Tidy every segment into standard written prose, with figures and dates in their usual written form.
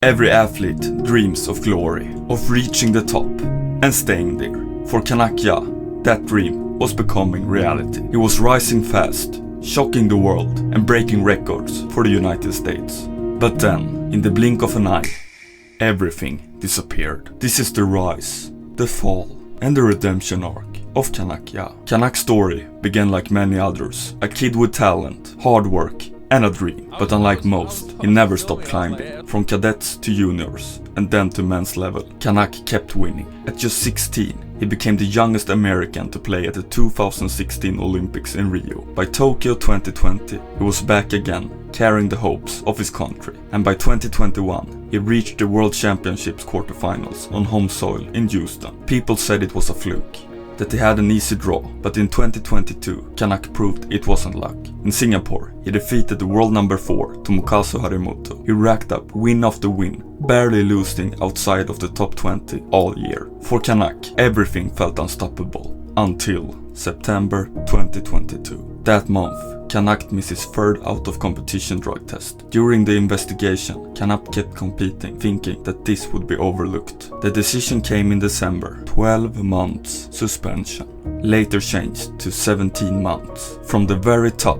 Every athlete dreams of glory, of reaching the top and staying there. For Kanak, that dream was becoming reality. He was rising fast, shocking the world and breaking records for the United States. But then, in the blink of an eye, everything disappeared. This is the rise, the fall and the redemption arc of Kanak. Kanak's story began like many others, a kid with talent, hard work and a dream. But unlike most, he never stopped climbing. From cadets to juniors and then to men's level, Kanak kept winning. At just 16, he became the youngest American to play at the 2016 Olympics in Rio. By Tokyo 2020, he was back again, carrying the hopes of his country. And by 2021, he reached the World Championships quarterfinals on home soil in Houston. People said it was a fluke, that he had an easy draw, but in 2022, Kanak proved it wasn't luck. In Singapore, he defeated the world number 4, Tomokazu Harimoto. He racked up win after win, barely losing outside of the top 20 all year. For Kanak, everything felt unstoppable, until September 2022. That month, Kanak missed his third out of competition drug test. During the investigation, Kanak kept competing, thinking that this would be overlooked. The decision came in December, 12 months suspension, later changed to 17 months. From the very top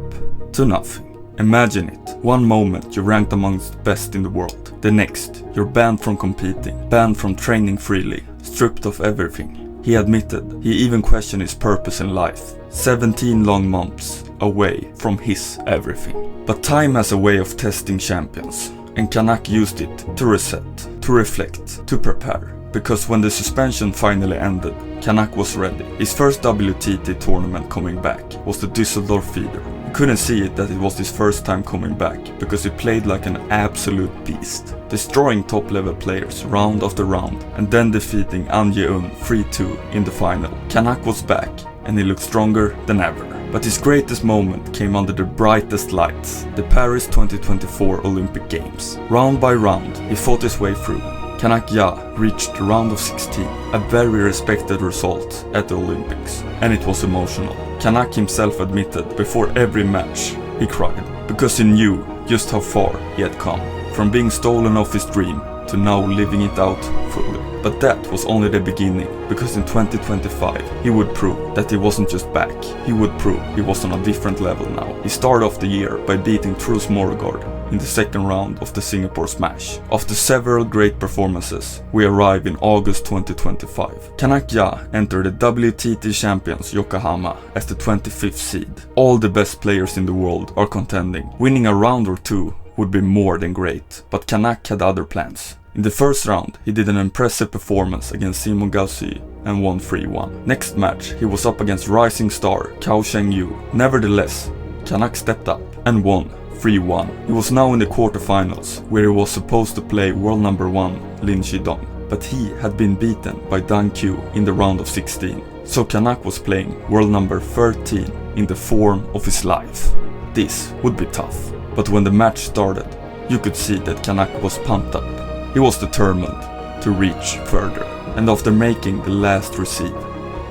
to nothing. Imagine it, one moment you're ranked amongst the best in the world, the next you're banned from competing, banned from training freely, stripped of everything. He admitted he even questioned his purpose in life. 17 long months away from his everything. But time has a way of testing champions, and Kanak used it to reset, to reflect, to prepare. Because when the suspension finally ended, Kanak was ready. His first WTT tournament coming back was the Düsseldorf feeder. He couldn't see it that it was his first time coming back, because he played like an absolute beast, destroying top level players round after round and then defeating An Ye-eun 3-2 in the final. Kanak was back and he looked stronger than ever. But his greatest moment came under the brightest lights, the Paris 2024 Olympic Games. Round by round, he fought his way through. Kanak reached the round of 16, a very respected result at the Olympics, and it was emotional. Kanak himself admitted before every match he cried, because he knew just how far he had come, from being stolen off his dream to now living it out fully. But that was only the beginning, because in 2025 he would prove that he wasn't just back, he would prove he was on a different level now. He started off the year by beating Truls Morgård in the second round of the Singapore Smash. After several great performances, we arrive in August 2025. Kanak entered the WTT champions Yokohama as the 25th seed. All the best players in the world are contending. Winning a round or two would be more than great, but Kanak had other plans. In the first round, he did an impressive performance against Simon Gaussi and won 3-1. Next match, he was up against rising star Cao Cheng-yu. Nevertheless, Kanak stepped up and won 3-1. He was now in the quarterfinals, where he was supposed to play world number 1 Lin Shidong, but he had been beaten by Dan Q in the round of 16. So Kanak was playing world number 13 in the form of his life. This would be tough, but when the match started, you could see that Kanak was pumped up. He was determined to reach further, and after making the last receive,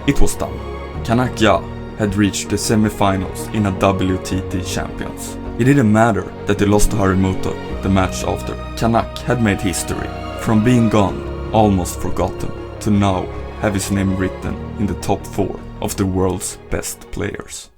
it was done. Kanak had reached the semi-finals in a WTT Champions. It didn't matter that he lost to Harimoto the match after. Kanak had made history, from being gone, almost forgotten, to now have his name written in the top 4 of the world's best players.